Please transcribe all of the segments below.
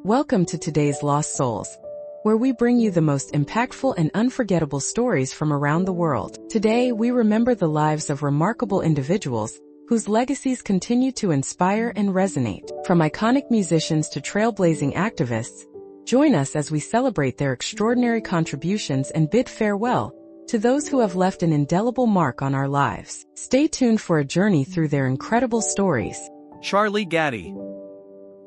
Welcome to today's Lost Souls, where we bring you the most impactful and unforgettable stories from around the world. Today, we remember the lives of remarkable individuals whose legacies continue to inspire and resonate. From iconic musicians to trailblazing activists, join us as we celebrate their extraordinary contributions and bid farewell to those who have left an indelible mark on our lives. Stay tuned for a journey through their incredible stories. Charlie Gaddy.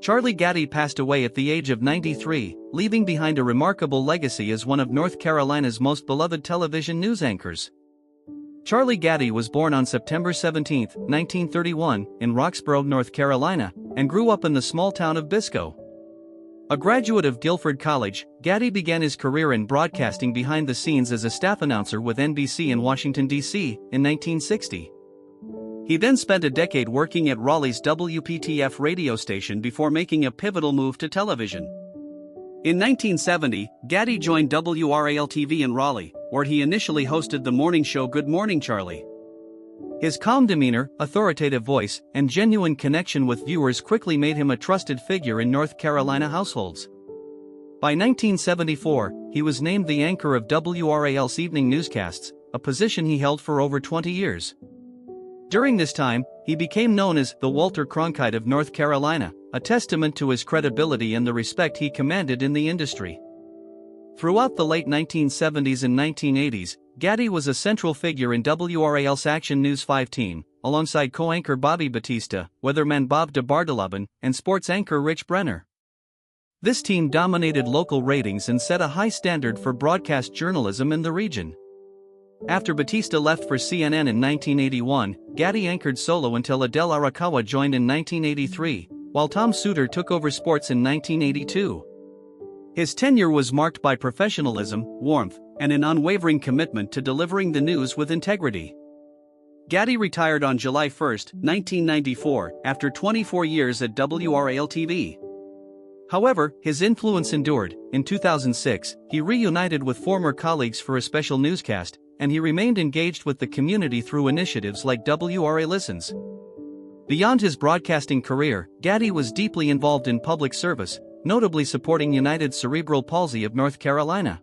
Charlie Gaddy passed away at the age of 93, leaving behind a remarkable legacy as one of North Carolina's most beloved television news anchors. Charlie Gaddy was born on September 17, 1931, in Roxborough, North Carolina, and grew up in the small town of Biscoe. A graduate of Guilford College, Gaddy began his career in broadcasting behind the scenes as a staff announcer with NBC in Washington, D.C., in 1960. He then spent a decade working at Raleigh's WPTF radio station before making a pivotal move to television. In 1970, Gaddy joined WRAL-TV in Raleigh, where he initially hosted the morning show Good Morning Charlie. His calm demeanor, authoritative voice, and genuine connection with viewers quickly made him a trusted figure in North Carolina households. By 1974, he was named the anchor of WRAL's evening newscasts, a position he held for over 20 years. During this time, he became known as the Walter Cronkite of North Carolina, a testament to his credibility and the respect he commanded in the industry. Throughout the late 1970s and 1980s, Gaddy was a central figure in WRAL's Action News 5 team, alongside co-anchor Bobby Batista, weatherman Bob DeBartolomeo, and sports anchor Rich Brenner. This team dominated local ratings and set a high standard for broadcast journalism in the region. After Batista left for CNN in 1981, Gaddy anchored solo until Adele Arakawa joined in 1983, while Tom Suter took over sports in 1982. His tenure was marked by professionalism, warmth, and an unwavering commitment to delivering the news with integrity. Gaddy retired on July 1, 1994, after 24 years at WRAL-TV. However, his influence endured. In 2006, he reunited with former colleagues for a special newscast, and he remained engaged with the community through initiatives like WRA Listens. Beyond his broadcasting career, Gaddy was deeply involved in public service, notably supporting United Cerebral Palsy of North Carolina.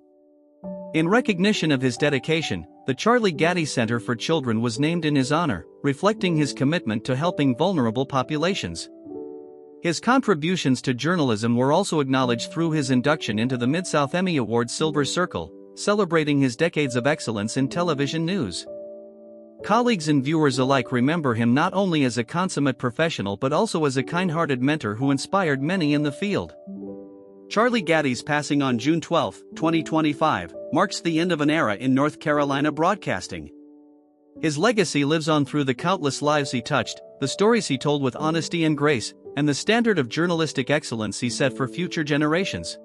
In recognition of his dedication, the Charlie Gaddy Center for Children was named in his honor, reflecting his commitment to helping vulnerable populations. His contributions to journalism were also acknowledged through his induction into the Mid-South Emmy Award Silver Circle, celebrating his decades of excellence in television news. Colleagues and viewers alike remember him not only as a consummate professional but also as a kind-hearted mentor who inspired many in the field. Charlie Gaddy's passing on June 12, 2025, marks the end of an era in North Carolina broadcasting. His legacy lives on through the countless lives he touched, the stories he told with honesty and grace, and the standard of journalistic excellence he set for future generations.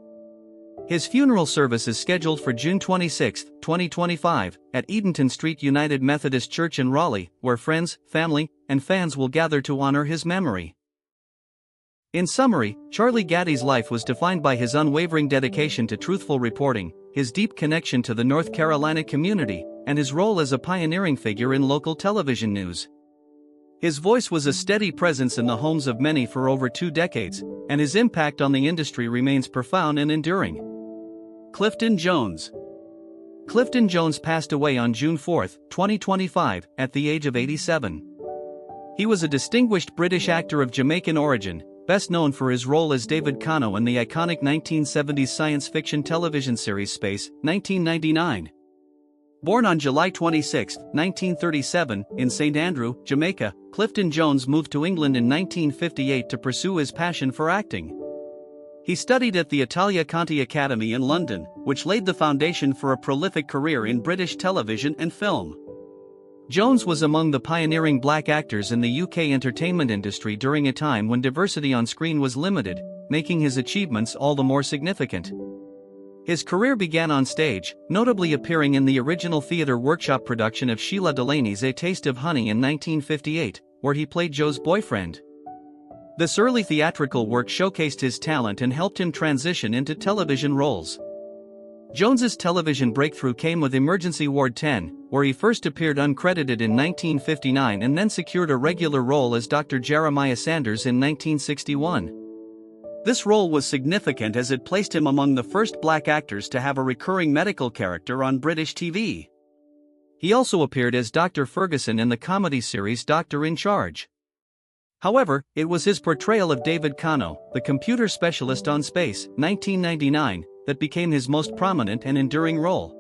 His funeral service is scheduled for June 26, 2025, at Edenton Street United Methodist Church in Raleigh, where friends, family, and fans will gather to honor his memory. In summary, Charlie Gaddy's life was defined by his unwavering dedication to truthful reporting, his deep connection to the North Carolina community, and his role as a pioneering figure in local television news. His voice was a steady presence in the homes of many for over 2 decades, and his impact on the industry remains profound and enduring. Clifton Jones. Clifton Jones passed away on June 4, 2025, at the age of 87. He was a distinguished British actor of Jamaican origin, best known for his role as David Cano in the iconic 1970s science fiction television series Space, 1999. Born on July 26, 1937, in St. Andrew, Jamaica, Clifton Jones moved to England in 1958 to pursue his passion for acting. He studied at the Italia Conti Academy in London, which laid the foundation for a prolific career in British television and film. Jones was among the pioneering black actors in the UK entertainment industry during a time when diversity on screen was limited, making his achievements all the more significant. His career began on stage, notably appearing in the original theatre workshop production of Sheila Delaney's A Taste of Honey in 1958, where he played Joe's boyfriend. This early theatrical work showcased his talent and helped him transition into television roles. Jones's television breakthrough came with Emergency Ward 10, where he first appeared uncredited in 1959 and then secured a regular role as Dr. Jeremiah Sanders in 1961. This role was significant as it placed him among the first black actors to have a recurring medical character on British TV. He also appeared as Dr. Ferguson in the comedy series Doctor in Charge. However, it was his portrayal of David Kano, the computer specialist on Space, 1999, that became his most prominent and enduring role.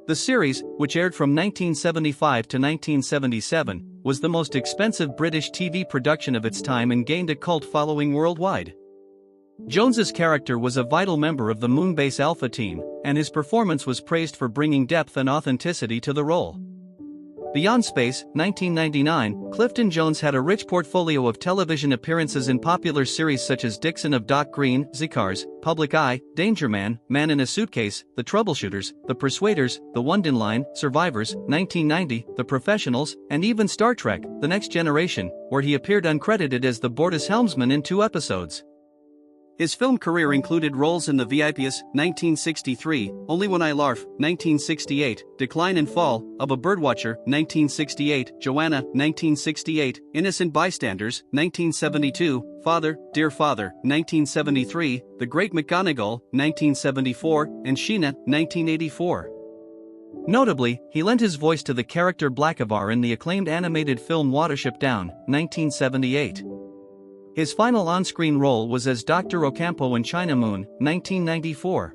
The series, which aired from 1975 to 1977, was the most expensive British TV production of its time and gained a cult following worldwide. Jones's character was a vital member of the Moonbase Alpha team, and his performance was praised for bringing depth and authenticity to the role. Beyond Space, 1999, Clifton Jones had a rich portfolio of television appearances in popular series such as Dixon of Dock Green, Zcars, Public Eye, Danger Man, Man in a Suitcase, The Troubleshooters, The Persuaders, The London Line, Survivors, 1990, The Professionals, and even Star Trek: The Next Generation, where he appeared uncredited as the board's helmsman in 2 episodes. His film career included roles in The VIPs, 1963, Only When I Larf, 1968, Decline and Fall, Of a Birdwatcher, 1968, Joanna, 1968, Innocent Bystanders, 1972, Father, Dear Father, 1973, The Great McGonagall, 1974, and Sheena, 1984. Notably, he lent his voice to the character Blackavar in the acclaimed animated film Watership Down, 1978. His final on-screen role was as Dr. Ocampo in China Moon, 1994.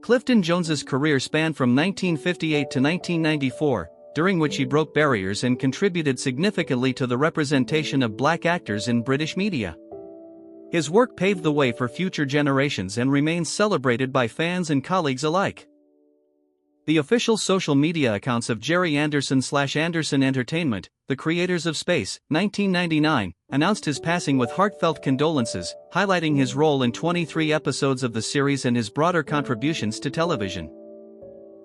Clifton Jones's career spanned from 1958 to 1994, during which he broke barriers and contributed significantly to the representation of black actors in British media. His work paved the way for future generations and remains celebrated by fans and colleagues alike. The official social media accounts of Jerry Anderson/Anderson Entertainment, the creators of Space, 1999, announced his passing with heartfelt condolences, highlighting his role in 23 episodes of the series and his broader contributions to television.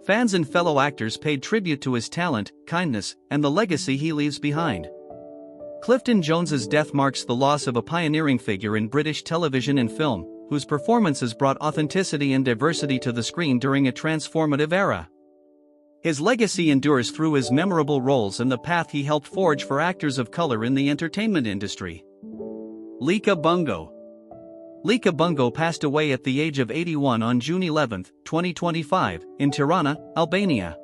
Fans and fellow actors paid tribute to his talent, kindness, and the legacy he leaves behind. Clifton Jones's death marks the loss of a pioneering figure in British television and film, whose performances brought authenticity and diversity to the screen during a transformative era. His legacy endures through his memorable roles and the path he helped forge for actors of color in the entertainment industry. Leka Bungo. Leka Bungo passed away at the age of 81 on June 11, 2025, in Tirana, Albania.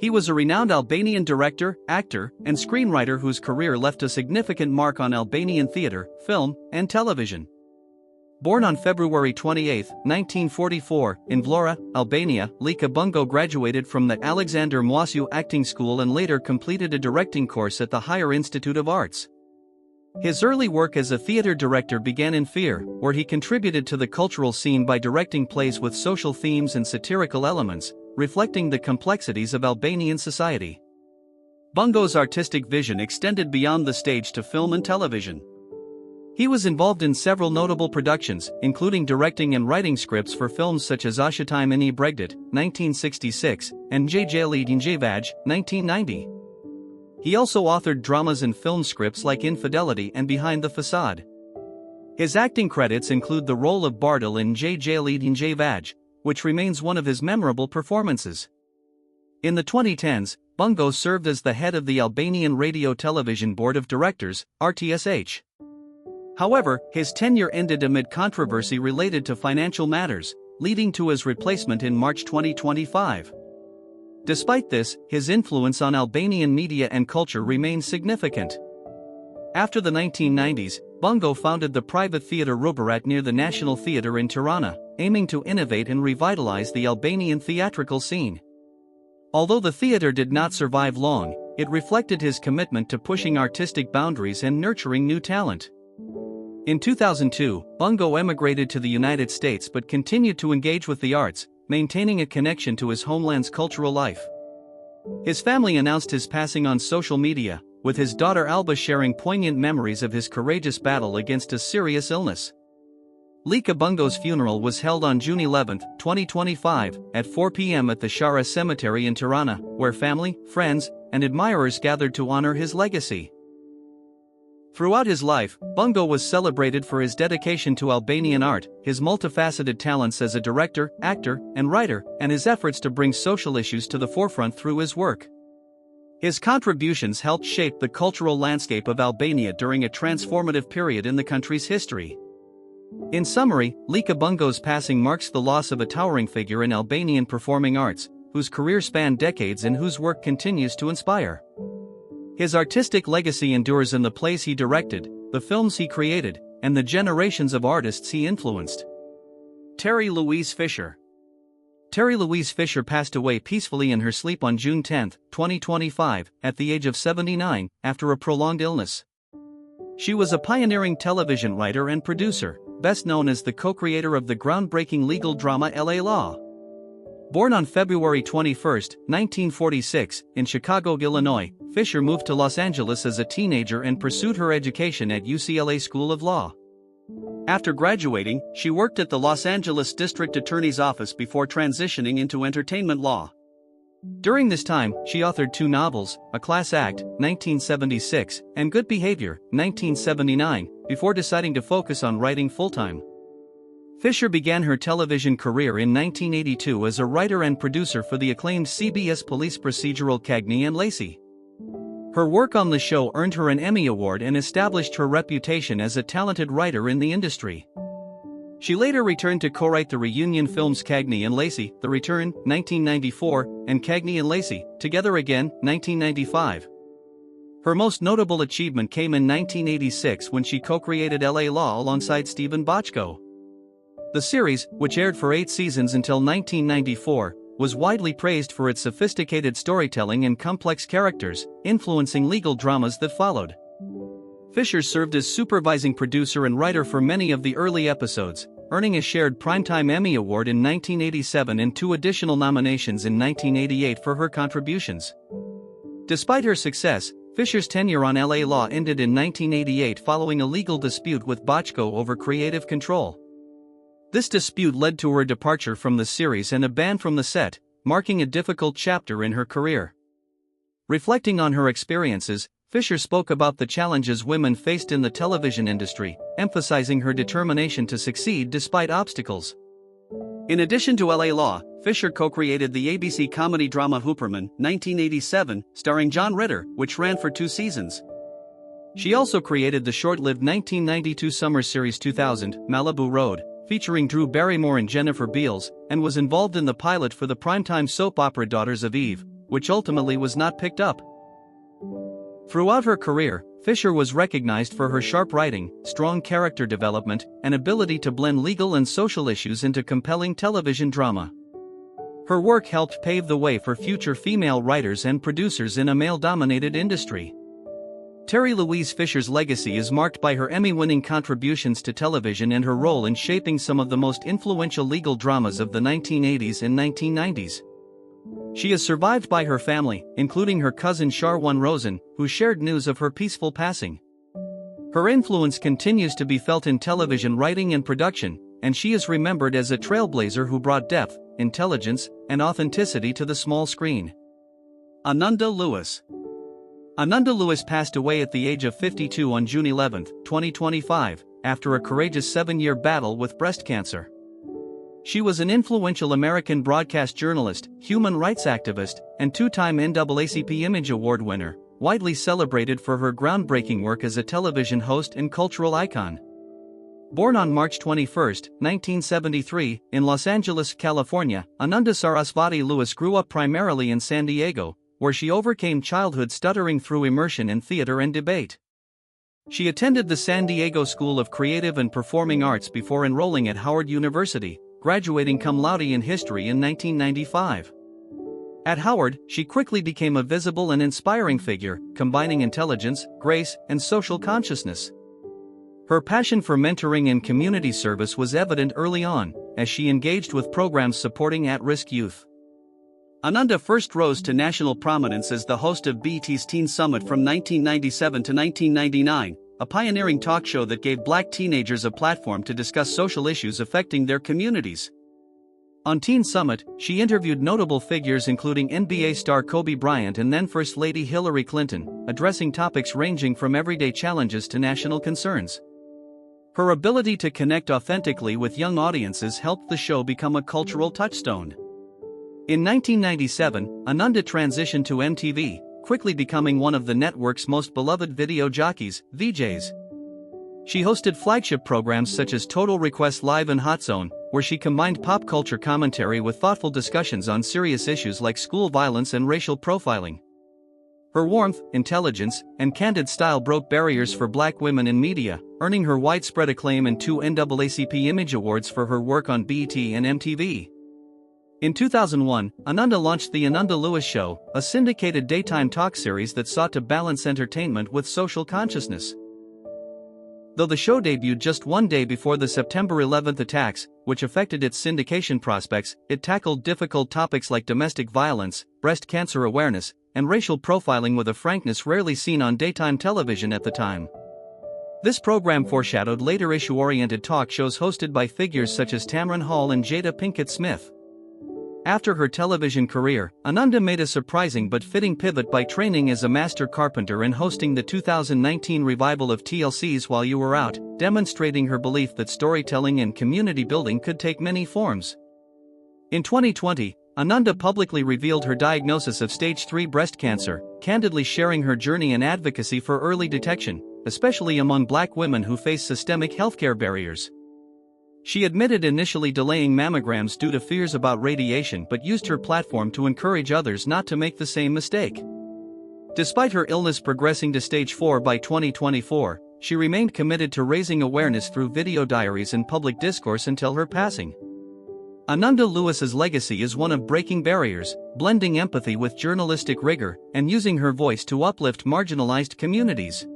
He was a renowned Albanian director, actor, and screenwriter whose career left a significant mark on Albanian theater, film, and television. Born on February 28, 1944, in Vlora, Albania, Leka Bungo graduated from the Alexander Mwasiu Acting School and later completed a directing course at the Higher Institute of Arts. His early work as a theater director began in Fear, where he contributed to the cultural scene by directing plays with social themes and satirical elements, reflecting the complexities of Albanian society. Bungo's artistic vision extended beyond the stage to film and television. He was involved in several notable productions, including directing and writing scripts for films such as Ashitime Ini Bregdit, 1966, and Gjeli Dinjevaj, 1990. He also authored dramas and film scripts like Infidelity and Behind the Facade. His acting credits include the role of Bardal in Gjeli Dinjevaj, which remains one of his memorable performances. In the 2010s, Bungo served as the head of the Albanian Radio Television Board of Directors, RTSH. However, his tenure ended amid controversy related to financial matters, leading to his replacement in March 2025. Despite this, his influence on Albanian media and culture remains significant. After the 1990s, Bungo founded the private theater Rubarat near the National Theatre in Tirana, aiming to innovate and revitalize the Albanian theatrical scene. Although the theater did not survive long, it reflected his commitment to pushing artistic boundaries and nurturing new talent. In 2002, Bungo emigrated to the United States but continued to engage with the arts, maintaining a connection to his homeland's cultural life. His family announced his passing on social media, with his daughter Alba sharing poignant memories of his courageous battle against a serious illness. Leka Bungo's funeral was held on June 11, 2025, at 4 p.m. at the Shara Cemetery in Tirana, where family, friends, and admirers gathered to honor his legacy. Throughout his life, Bungo was celebrated for his dedication to Albanian art, his multifaceted talents as a director, actor, and writer, and his efforts to bring social issues to the forefront through his work. His contributions helped shape the cultural landscape of Albania during a transformative period in the country's history. In summary, Leka Bungo's passing marks the loss of a towering figure in Albanian performing arts, whose career spanned decades and whose work continues to inspire. His artistic legacy endures in the plays he directed, the films he created, and the generations of artists he influenced. Louise Fisher. Louise Fisher passed away peacefully in her sleep on June 10, 2025, at the age of 79, after a prolonged illness. She was a pioneering television writer and producer, best known as the co-creator of the groundbreaking legal drama LA Law. Born on February 21, 1946, in Chicago, Illinois, Fisher moved to Los Angeles as a teenager and pursued her education at UCLA School of Law. After graduating, she worked at the Los Angeles District Attorney's Office before transitioning into entertainment law. During this time, she authored 2 novels, A Class Act, 1976, and Good Behavior, 1979, before deciding to focus on writing full-time. Fisher began her television career in 1982 as a writer and producer for the acclaimed CBS police procedural Cagney and Lacey. Her work on the show earned her an Emmy Award and established her reputation as a talented writer in the industry. She later returned to co-write the reunion films Cagney and Lacey, The Return, 1994, and Cagney and Lacey, Together Again, 1995. Her most notable achievement came in 1986 when she co-created LA Law alongside Stephen Bochco. The series, which aired for 8 seasons until 1994, was widely praised for its sophisticated storytelling and complex characters, influencing legal dramas that followed. Fisher served as supervising producer and writer for many of the early episodes, earning a shared Primetime Emmy Award in 1987 and 2 additional nominations in 1988 for her contributions. Despite her success, Fisher's tenure on LA Law ended in 1988 following a legal dispute with Bochco over creative control. This dispute led to her departure from the series and a ban from the set, marking a difficult chapter in her career. Reflecting on her experiences, Fisher spoke about the challenges women faced in the television industry, emphasizing her determination to succeed despite obstacles. In addition to LA Law, Fisher co-created the ABC comedy drama Hooperman, 1987, starring John Ritter, which ran for 2 seasons. She also created the short-lived 1992 summer series 2000, Malibu Road, featuring Drew Barrymore and Jennifer Beals, and was involved in the pilot for the primetime soap opera Daughters of Eve, which ultimately was not picked up. Throughout her career, Fisher was recognized for her sharp writing, strong character development, and ability to blend legal and social issues into compelling television drama. Her work helped pave the way for future female writers and producers in a male-dominated industry. Louise Fisher's legacy is marked by her Emmy-winning contributions to television and her role in shaping some of the most influential legal dramas of the 1980s and 1990s. She is survived by her family, including her cousin Sharwan Rosen, who shared news of her peaceful passing. Her influence continues to be felt in television writing and production, and she is remembered as a trailblazer who brought depth, intelligence, and authenticity to the small screen. Ananda Lewis. Ananda Lewis passed away at the age of 52 on June 11, 2025, after a courageous 7-year battle with breast cancer. She was an influential American broadcast journalist, human rights activist, and 2-time NAACP Image Award winner, widely celebrated for her groundbreaking work as a television host and cultural icon. Born on March 21, 1973, in Los Angeles, California, Ananda Sarasvati Lewis grew up primarily in San Diego, where she overcame childhood stuttering through immersion in theater and debate. She attended the San Diego School of Creative and Performing Arts before enrolling at Howard University, graduating cum laude in history in 1995. At Howard, she quickly became a visible and inspiring figure, combining intelligence, grace, and social consciousness. Her passion for mentoring and community service was evident early on, as she engaged with programs supporting at-risk youth. Ananda first rose to national prominence as the host of BET's Teen Summit from 1997 to 1999, a pioneering talk show that gave Black teenagers a platform to discuss social issues affecting their communities. On Teen Summit, she interviewed notable figures including NBA star Kobe Bryant and then First Lady Hillary Clinton, addressing topics ranging from everyday challenges to national concerns. Her ability to connect authentically with young audiences helped the show become a cultural touchstone. In 1997, Ananda transitioned to MTV, quickly becoming one of the network's most beloved video jockeys, VJs. She hosted flagship programs such as Total Request Live and Hot Zone, where she combined pop culture commentary with thoughtful discussions on serious issues like school violence and racial profiling. Her warmth, intelligence, and candid style broke barriers for black women in media, earning her widespread acclaim and 2 NAACP Image Awards for her work on BET and MTV. In 2001, Ananda launched The Ananda Lewis Show, a syndicated daytime talk series that sought to balance entertainment with social consciousness. Though the show debuted just one day before the September 11 attacks, which affected its syndication prospects, it tackled difficult topics like domestic violence, breast cancer awareness, and racial profiling with a frankness rarely seen on daytime television at the time. This program foreshadowed later issue-oriented talk shows hosted by figures such as Tamron Hall and Jada Pinkett Smith. After her television career, Ananda made a surprising but fitting pivot by training as a master carpenter and hosting the 2019 revival of TLC's While You Were Out, demonstrating her belief that storytelling and community building could take many forms. In 2020, Ananda publicly revealed her diagnosis of stage 3 breast cancer, candidly sharing her journey and advocacy for early detection, especially among black women who face systemic healthcare barriers. She admitted initially delaying mammograms due to fears about radiation but used her platform to encourage others not to make the same mistake. Despite her illness progressing to stage 4 by 2024, she remained committed to raising awareness through video diaries and public discourse until her passing. Ananda Lewis's legacy is one of breaking barriers, blending empathy with journalistic rigor, and using her voice to uplift marginalized communities.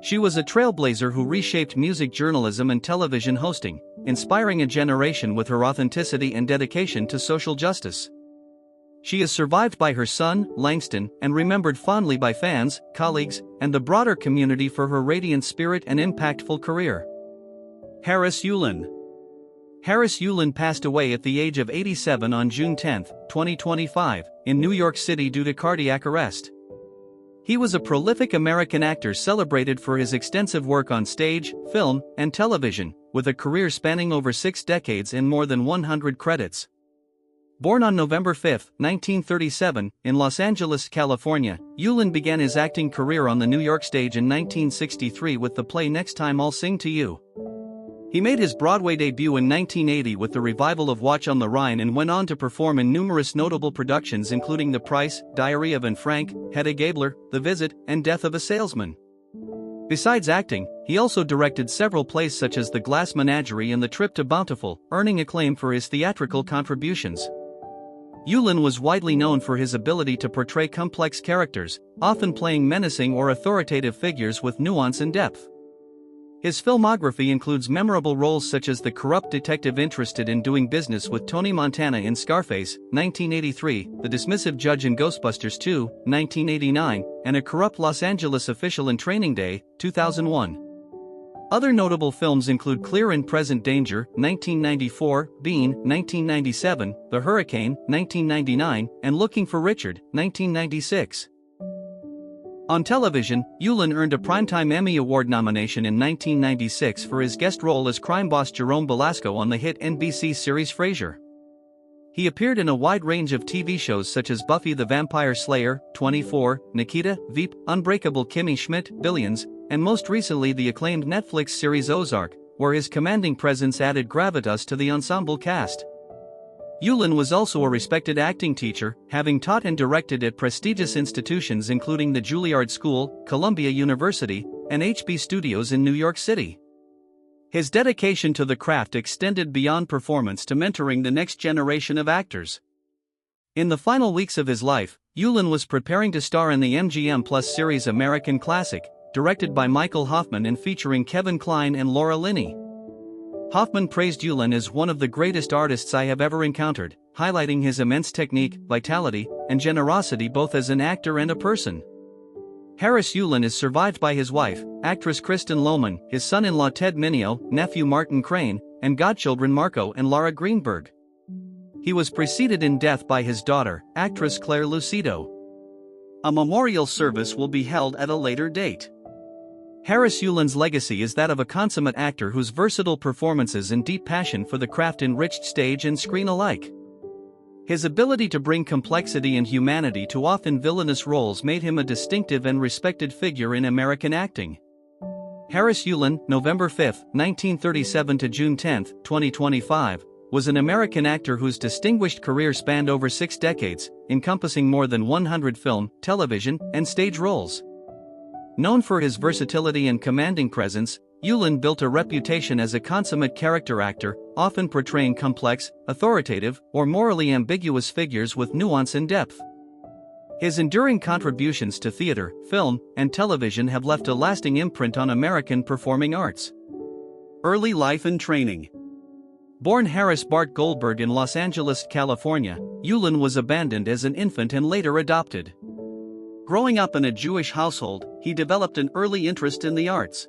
She was a trailblazer who reshaped music journalism and television hosting, inspiring a generation with her authenticity and dedication to social justice. She is survived by her son, Langston, and remembered fondly by fans, colleagues, and the broader community for her radiant spirit and impactful career. Harris Yulin. Harris Yulin passed away at the age of 87 on June 10, 2025, in New York City due to cardiac arrest. He was a prolific American actor celebrated for his extensive work on stage, film, and television, with a career spanning over 6 decades and more than 100 credits. Born on November 5, 1937, in Los Angeles, California, Yulin began his acting career on the New York stage in 1963 with the play Next Time I'll Sing to You. He made his Broadway debut in 1980 with the revival of Watch on the Rhine and went on to perform in numerous notable productions including The Price, Diary of Anne Frank, Hedda Gabler, The Visit, and Death of a Salesman. Besides acting, he also directed several plays such as The Glass Menagerie and The Trip to Bountiful, earning acclaim for his theatrical contributions. Yulin was widely known for his ability to portray complex characters, often playing menacing or authoritative figures with nuance and depth. His filmography includes memorable roles such as the corrupt detective interested in doing business with Tony Montana in Scarface, 1983, the dismissive judge in Ghostbusters 2, 1989, and a corrupt Los Angeles official in Training Day, 2001. Other notable films include Clear and Present Danger, 1994, Bean, 1997, The Hurricane, 1999, and Looking for Richard, 1996. On television, Yulin earned a Primetime Emmy Award nomination in 1996 for his guest role as crime boss Jerome Belasco on the hit NBC series Frasier. He appeared in a wide range of TV shows such as Buffy the Vampire Slayer, 24, Nikita, Veep, Unbreakable Kimmy Schmidt, Billions, and most recently the acclaimed Netflix series Ozark, where his commanding presence added gravitas to the ensemble cast. Yulin was also a respected acting teacher, having taught and directed at prestigious institutions including the Juilliard School, Columbia University, and HB Studios in New York City. His dedication to the craft extended beyond performance to mentoring the next generation of actors. In the final weeks of his life, Yulin was preparing to star in the MGM Plus series American Classic, directed by Michael Hoffman and featuring Kevin Kline and Laura Linney. Hoffman praised Yulin as one of the greatest artists I have ever encountered, highlighting his immense technique, vitality, and generosity both as an actor and a person. Harris Yulin is survived by his wife, actress Kristen Lohman, his son-in-law Ted Mineo, nephew Martin Crane, and godchildren Marco and Lara Greenberg. He was preceded in death by his daughter, actress Claire Lucido. A memorial service will be held at a later date. Harris Yulin's legacy is that of a consummate actor whose versatile performances and deep passion for the craft enriched stage and screen alike. His ability to bring complexity and humanity to often villainous roles made him a distinctive and respected figure in American acting. Harris Yulin, November 5, 1937 to June 10, 2025, was an American actor whose distinguished career spanned over 6 decades, encompassing more than 100 film, television, and stage roles. Known for his versatility and commanding presence, Yulin built a reputation as a consummate character actor, often portraying complex, authoritative, or morally ambiguous figures with nuance and depth. His enduring contributions to theater, film, and television have left a lasting imprint on American performing arts. Early life and training. Born Harris Bart Goldberg in Los Angeles, California, Yulin was abandoned as an infant and later adopted. Growing up in a Jewish household, he developed an early interest in the arts.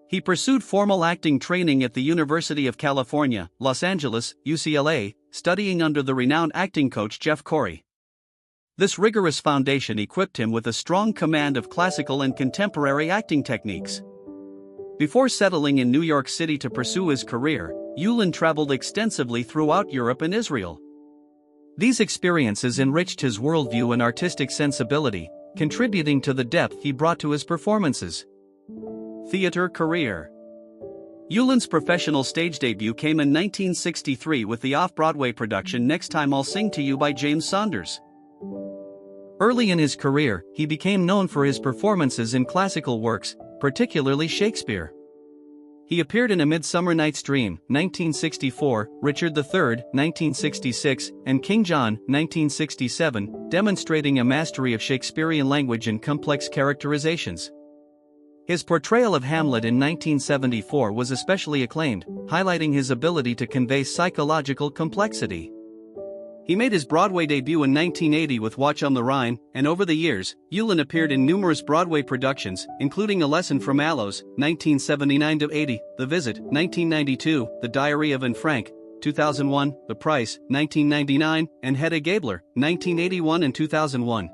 He pursued formal acting training at the University of California, Los Angeles, UCLA, studying under the renowned acting coach Jeff Corey. This rigorous foundation equipped him with a strong command of classical and contemporary acting techniques. Before settling in New York City to pursue his career, Yulin traveled extensively throughout Europe and Israel. These experiences enriched his worldview and artistic sensibility, contributing to the depth he brought to his performances. Theater career. Yulin's professional stage debut came in 1963 with the off-Broadway production Next Time I'll Sing to You by James Saunders. Early in his career, he became known for his performances in classical works, particularly Shakespeare. He appeared in A Midsummer Night's Dream, 1964, Richard III, 1966, and King John, 1967, demonstrating a mastery of Shakespearean language and complex characterizations. His portrayal of Hamlet in 1974 was especially acclaimed, highlighting his ability to convey psychological complexity. He made his Broadway debut in 1980 with Watch on the Rhine, and over the years, Yulin appeared in numerous Broadway productions, including A Lesson from Aloes, 1979-80, The Visit, 1992, The Diary of Anne Frank, 2001, The Price, 1999, and Hedda Gabler, 1981 and 2001.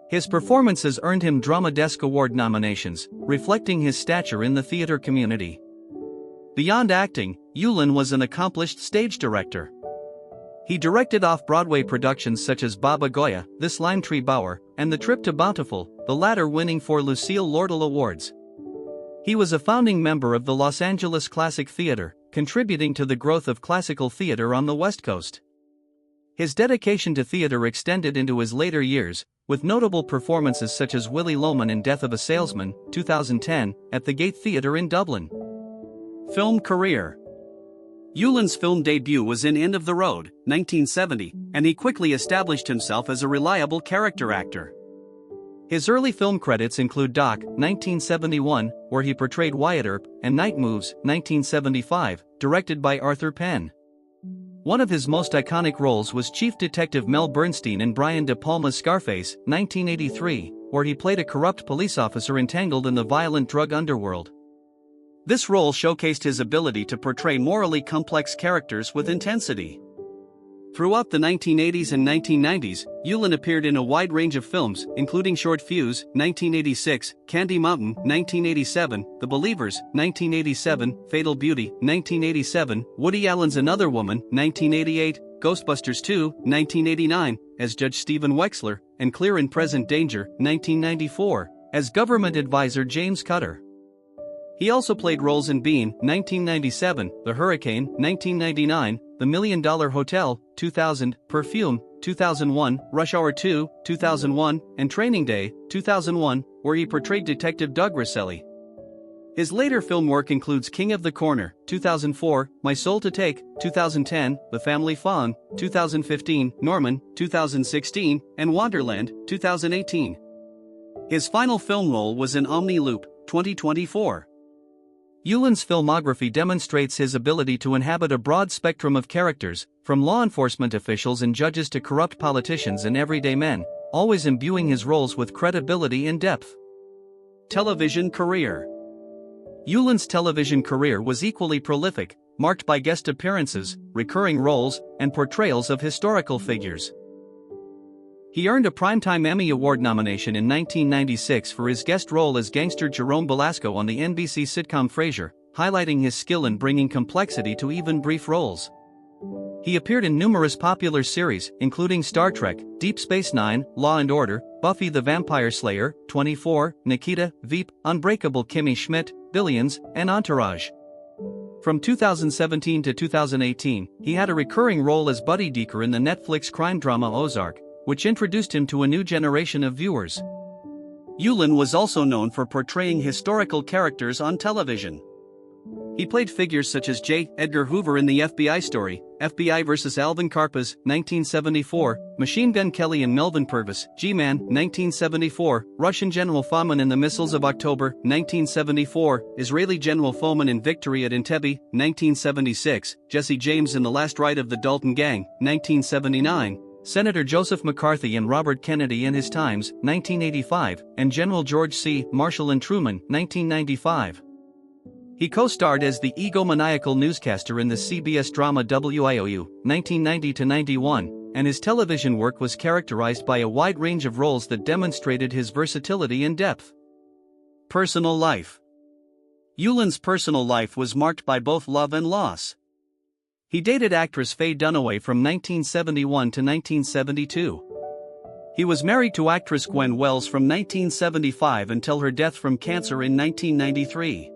His performances earned him Drama Desk Award nominations, reflecting his stature in the theater community. Beyond acting, Yulin was an accomplished stage director. He directed off-Broadway productions such as Baba Goya, This Lime Tree Bower, and The Trip to Bountiful, the latter winning 4 Lucille Lortel Awards. He was a founding member of the Los Angeles Classic Theater, contributing to the growth of classical theater on the West Coast. His dedication to theater extended into his later years, with notable performances such as Willy Loman in Death of a Salesman, 2010, at the Gate Theatre in Dublin. Film career. Yulin's film debut was in End of the Road, 1970, and he quickly established himself as a reliable character actor. His early film credits include Doc, 1971, where he portrayed Wyatt Earp, and Night Moves, 1975, directed by Arthur Penn. One of his most iconic roles was Chief Detective Mel Bernstein in Brian De Palma's Scarface, 1983, where he played a corrupt police officer entangled in the violent drug underworld. This role showcased his ability to portray morally complex characters with intensity. Throughout the 1980s and 1990s, Yulin appeared in a wide range of films, including Short Fuse, 1986, Candy Mountain, 1987, The Believers, 1987, Fatal Beauty, 1987, Woody Allen's Another Woman, 1988, Ghostbusters 2, 1989, as Judge Stephen Wexler, and Clear and Present Danger, 1994, as government advisor James Cutter. He also played roles in Bean, 1997, The Hurricane, 1999, The $1 Million Hotel, 2000, Perfume, 2001, Rush Hour 2, 2001, and Training Day, 2001, where he portrayed Detective Doug Rosselli. His later film work includes King of the Corner, 2004, My Soul to Take, 2010, The Family Fawn, 2015, Norman, 2016, and Wonderland, 2018. His final film role was in Omni Loop, 2024. Yulin's filmography demonstrates his ability to inhabit a broad spectrum of characters, from law enforcement officials and judges to corrupt politicians and everyday men, always imbuing his roles with credibility and depth. Television career. Yulin's television career was equally prolific, marked by guest appearances, recurring roles, and portrayals of historical figures. He earned a Primetime Emmy Award nomination in 1996 for his guest role as gangster Jerome Belasco on the NBC sitcom Frasier, highlighting his skill in bringing complexity to even brief roles. He appeared in numerous popular series, including Star Trek, Deep Space Nine, Law and Order, Buffy the Vampire Slayer, 24, Nikita, Veep, Unbreakable Kimmy Schmidt, Billions, and Entourage. From 2017 to 2018, he had a recurring role as Buddy Deeker in the Netflix crime drama Ozark, which introduced him to a new generation of viewers. Yulin was also known for portraying historical characters on television. He played figures such as J. Edgar Hoover in the FBI story, FBI vs. Alvin Karpaz, 1974, Machine Gun Kelly and Melvin Purvis, G-Man, 1974, Russian General Fomin in The Missiles of October, 1974, Israeli General Fomin in Victory at Entebbe, 1976, Jesse James in The Last Ride of the Dalton Gang, 1979, Senator Joseph McCarthy and Robert Kennedy and His Times, 1985, and General George C. Marshall and Truman, 1995. He co-starred as the egomaniacal newscaster in the CBS drama WIOU, 1990-91, and his television work was characterized by a wide range of roles that demonstrated his versatility and depth. Personal life. Yulin's personal life was marked by both love and loss. He dated actress Faye Dunaway from 1971 to 1972. He was married to actress Gwen Wells from 1975 until her death from cancer in 1993.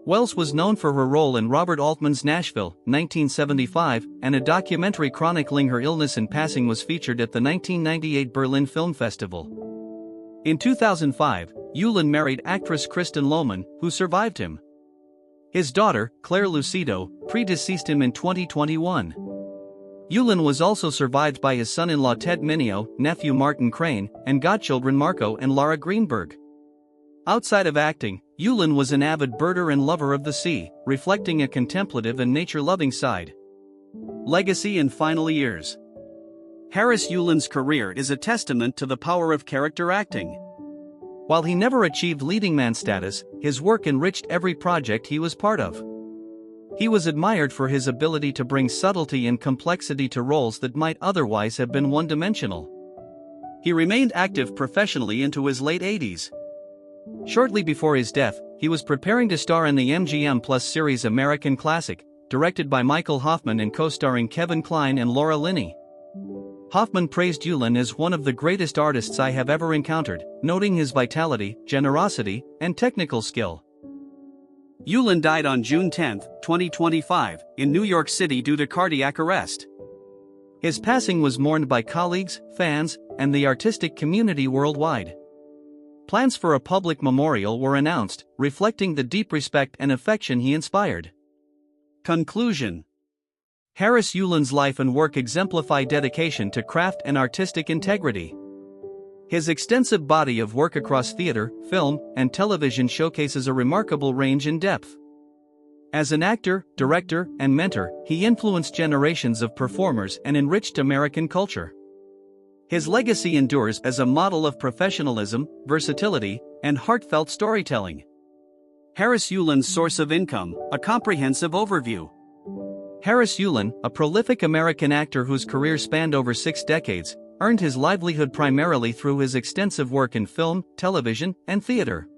Wells was known for her role in Robert Altman's Nashville, 1975, and a documentary chronicling her illness and passing was featured at the 1998 Berlin Film Festival. In 2005, Yulin married actress Kristen Lohman, who survived him. His daughter, Claire Lucido, predeceased him in 2021. Yulin was also survived by his son-in-law Ted Mineo, nephew Martin Crane, and godchildren Marco and Laura Greenberg. Outside of acting, Yulin was an avid birder and lover of the sea, reflecting a contemplative and nature-loving side. Legacy and final years. Harris Yulin's career is a testament to the power of character acting. While he never achieved leading man status, his work enriched every project he was part of. He was admired for his ability to bring subtlety and complexity to roles that might otherwise have been one-dimensional. He remained active professionally into his late 80s. Shortly before his death, he was preparing to star in the MGM Plus series American Classic, directed by Michael Hoffman and co-starring Kevin Kline and Laura Linney. Hoffman praised Yulin as one of the greatest artists I have ever encountered, noting his vitality, generosity, and technical skill. Yulin died on June 10, 2025, in New York City due to cardiac arrest. His passing was mourned by colleagues, fans, and the artistic community worldwide. Plans for a public memorial were announced, reflecting the deep respect and affection he inspired. Conclusion. Harris Yulin's life and work exemplify dedication to craft and artistic integrity. His extensive body of work across theater, film, and television showcases a remarkable range and depth. As an actor, director, and mentor, he influenced generations of performers and enriched American culture. His legacy endures as a model of professionalism, versatility, and heartfelt storytelling. Harris Yulin's source of income, a comprehensive overview. Harris Yulin, a prolific American actor whose career spanned over 6 decades, earned his livelihood primarily through his extensive work in film, television, and theater.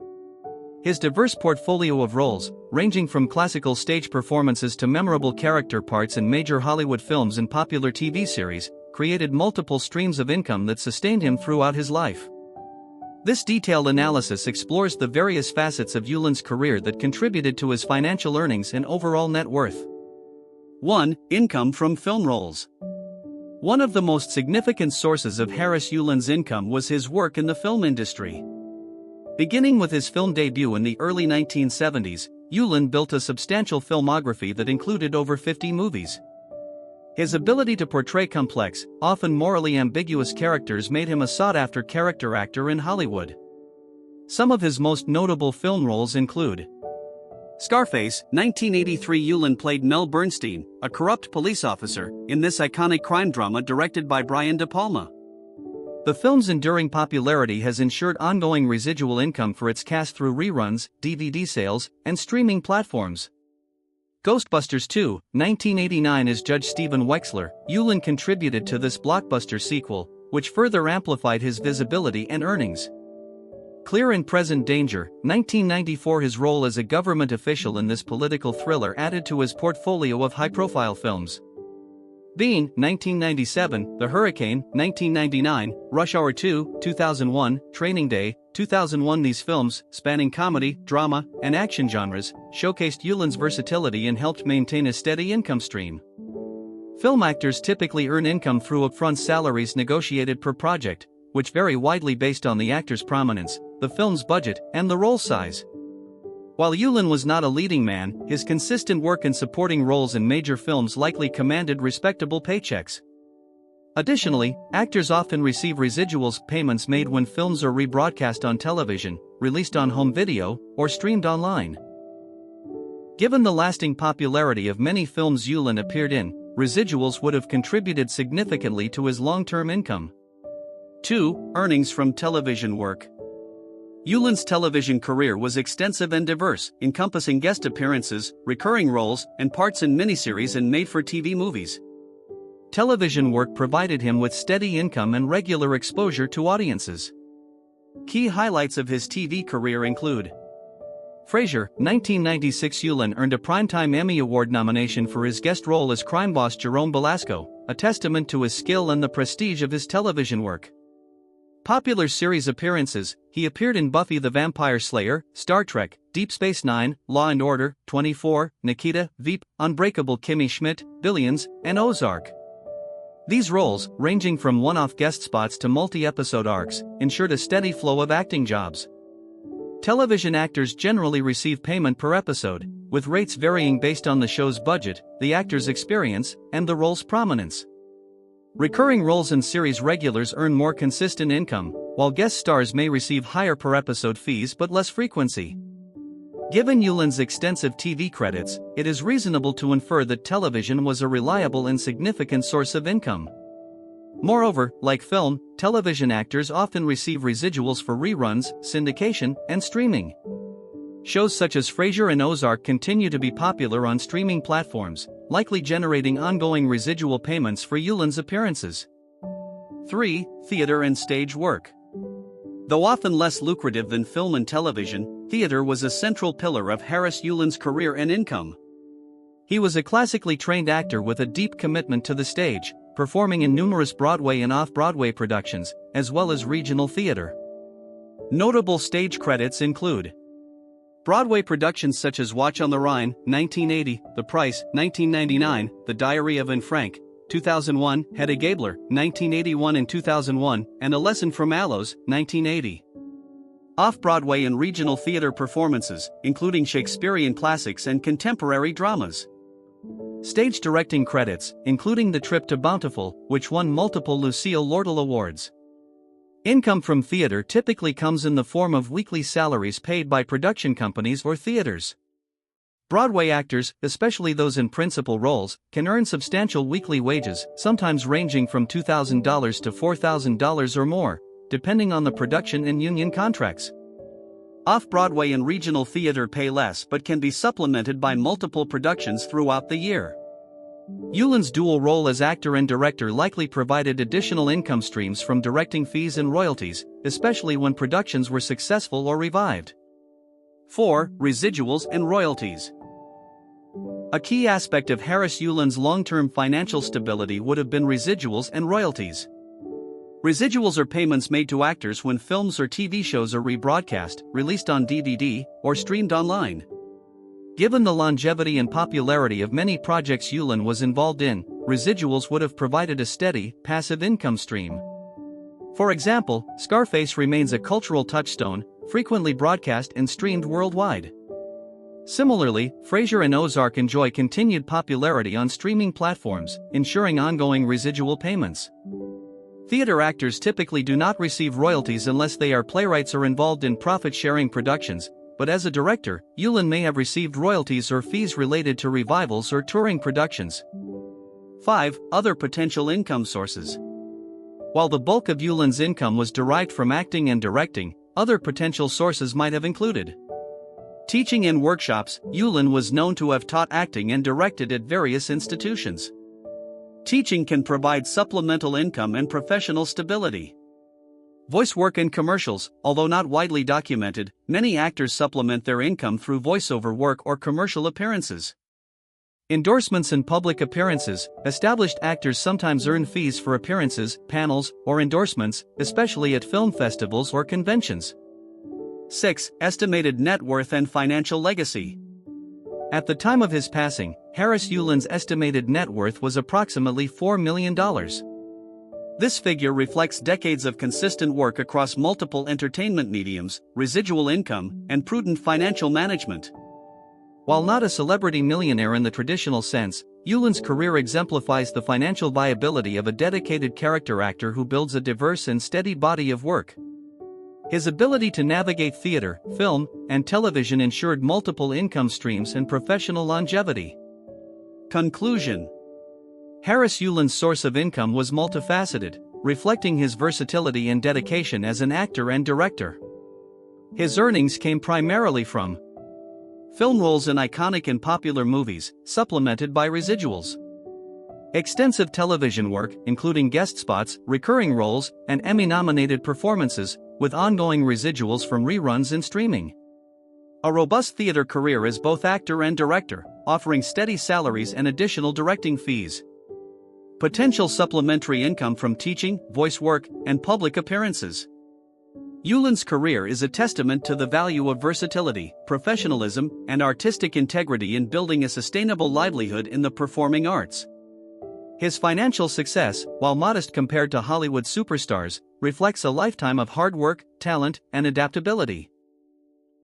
His diverse portfolio of roles, ranging from classical stage performances to memorable character parts in major Hollywood films and popular TV series, created multiple streams of income that sustained him throughout his life. This detailed analysis explores the various facets of Yulin's career that contributed to his financial earnings and overall net worth. 1. Income from film roles. One of the most significant sources of Harris Yulin's income was his work in the film industry. Beginning with his film debut in the early 1970s, Yulin built a substantial filmography that included over 50 movies. His ability to portray complex, often morally ambiguous characters made him a sought-after character actor in Hollywood. Some of his most notable film roles include Scarface, 1983. Yulin played Mel Bernstein, a corrupt police officer, in this iconic crime drama directed by Brian De Palma. The film's enduring popularity has ensured ongoing residual income for its cast through reruns, DVD sales, and streaming platforms. Ghostbusters 2, 1989. As Judge Stephen Wexler, Yulin contributed to this blockbuster sequel, which further amplified his visibility and earnings. Clear and Present Danger, 1994. His role as a government official in this political thriller added to his portfolio of high-profile films. Being, 1997, The Hurricane, 1999, Rush Hour 2, 2001, Training Day, 2001. These films, spanning comedy, drama, and action genres, showcased Yulun's versatility and helped maintain a steady income stream. Film actors typically earn income through upfront salaries negotiated per project, which vary widely based on the actor's prominence, the film's budget, and the role size. While Yulun was not a leading man, his consistent work in supporting roles in major films likely commanded respectable paychecks. Additionally, actors often receive residuals payments made when films are rebroadcast on television, released on home video, or streamed online. Given the lasting popularity of many films Yulun appeared in, residuals would have contributed significantly to his long-term income. 2. Earnings from television work. Yulun's television career was extensive and diverse, encompassing guest appearances, recurring roles, and parts in miniseries and made-for-TV movies. Television work provided him with steady income and regular exposure to audiences. Key highlights of his TV career include Frasier, 1996. Yulun earned a Primetime Emmy Award nomination for his guest role as crime boss Jerome Belasco, a testament to his skill and the prestige of his television work. Popular series appearances: he appeared in Buffy the Vampire Slayer, Star Trek, Deep Space Nine, Law & Order, 24, Nikita, Veep, Unbreakable Kimmy Schmidt, Billions, and Ozark. These roles, ranging from one-off guest spots to multi-episode arcs, ensured a steady flow of acting jobs. Television actors generally receive payment per episode, with rates varying based on the show's budget, the actor's experience, and the role's prominence. Recurring roles and series regulars earn more consistent income, while guest stars may receive higher per-episode fees but less frequency. Given Yulun's extensive TV credits, it is reasonable to infer that television was a reliable and significant source of income. Moreover, like film, television actors often receive residuals for reruns, syndication, and streaming. Shows such as Frasier and Ozark continue to be popular on streaming platforms, likely generating ongoing residual payments for Yulun's appearances. 3. Theater and stage work. Though often less lucrative than film and television, theater was a central pillar of Harris Yulun's career and income. He was a classically trained actor with a deep commitment to the stage, performing in numerous Broadway and off-Broadway productions, as well as regional theater. Notable stage credits include Broadway productions such as Watch on the Rhine, 1980, The Price, 1999, The Diary of Anne Frank, 2001, Hedda Gabler, 1981 and 2001, and A Lesson from Aloes, 1980. Off-Broadway and regional theater performances, including Shakespearean classics and contemporary dramas. Stage directing credits, including The Trip to Bountiful, which won multiple Lucille Lortel Awards. Income from theater typically comes in the form of weekly salaries paid by production companies or theaters. Broadway actors, especially those in principal roles, can earn substantial weekly wages, sometimes ranging from $2,000 to $4,000 or more, depending on the production and union contracts. Off-Broadway and regional theater pay less but can be supplemented by multiple productions throughout the year. Yulun's dual role as actor and director likely provided additional income streams from directing fees and royalties, especially when productions were successful or revived. 4. Residuals and royalties. A key aspect of Harris Yulun's long-term financial stability would have been residuals and royalties. Residuals are payments made to actors when films or TV shows are rebroadcast, released on DVD, or streamed online. Given the longevity and popularity of many projects Yulun was involved in, residuals would have provided a steady, passive income stream. For example, Scarface remains a cultural touchstone, frequently broadcast and streamed worldwide. Similarly, Frasier and Ozark enjoy continued popularity on streaming platforms, ensuring ongoing residual payments. Theater actors typically do not receive royalties unless they are playwrights or involved in profit-sharing productions, but as a director, Yulun may have received royalties or fees related to revivals or touring productions. 5. Other potential income sources. While the bulk of Yulun's income was derived from acting and directing, other potential sources might have included teaching in workshops. Yulun was known to have taught acting and directed at various institutions. Teaching can provide supplemental income and professional stability. Voice work in commercials. Although not widely documented, many actors supplement their income through voiceover work or commercial appearances. Endorsements and public appearances. Established actors sometimes earn fees for appearances, panels, or endorsements, especially at film festivals or conventions. 6. Estimated net worth and financial legacy. At the time of his passing, Harris Yulun's estimated net worth was approximately $4 million. This figure reflects decades of consistent work across multiple entertainment mediums, residual income, and prudent financial management. While not a celebrity millionaire in the traditional sense, Yulun's career exemplifies the financial viability of a dedicated character actor who builds a diverse and steady body of work. His ability to navigate theater, film, and television ensured multiple income streams and professional longevity. Conclusion. Harris Yulun's source of income was multifaceted, reflecting his versatility and dedication as an actor and director. His earnings came primarily from film roles in iconic and popular movies, supplemented by residuals. Extensive television work, including guest spots, recurring roles, and Emmy-nominated performances, with ongoing residuals from reruns and streaming. A robust theater career as both actor and director, offering steady salaries and additional directing fees. Potential supplementary income from teaching, voice work, and public appearances. Yulun's career is a testament to the value of versatility, professionalism, and artistic integrity in building a sustainable livelihood in the performing arts. His financial success, while modest compared to Hollywood superstars, reflects a lifetime of hard work, talent, and adaptability.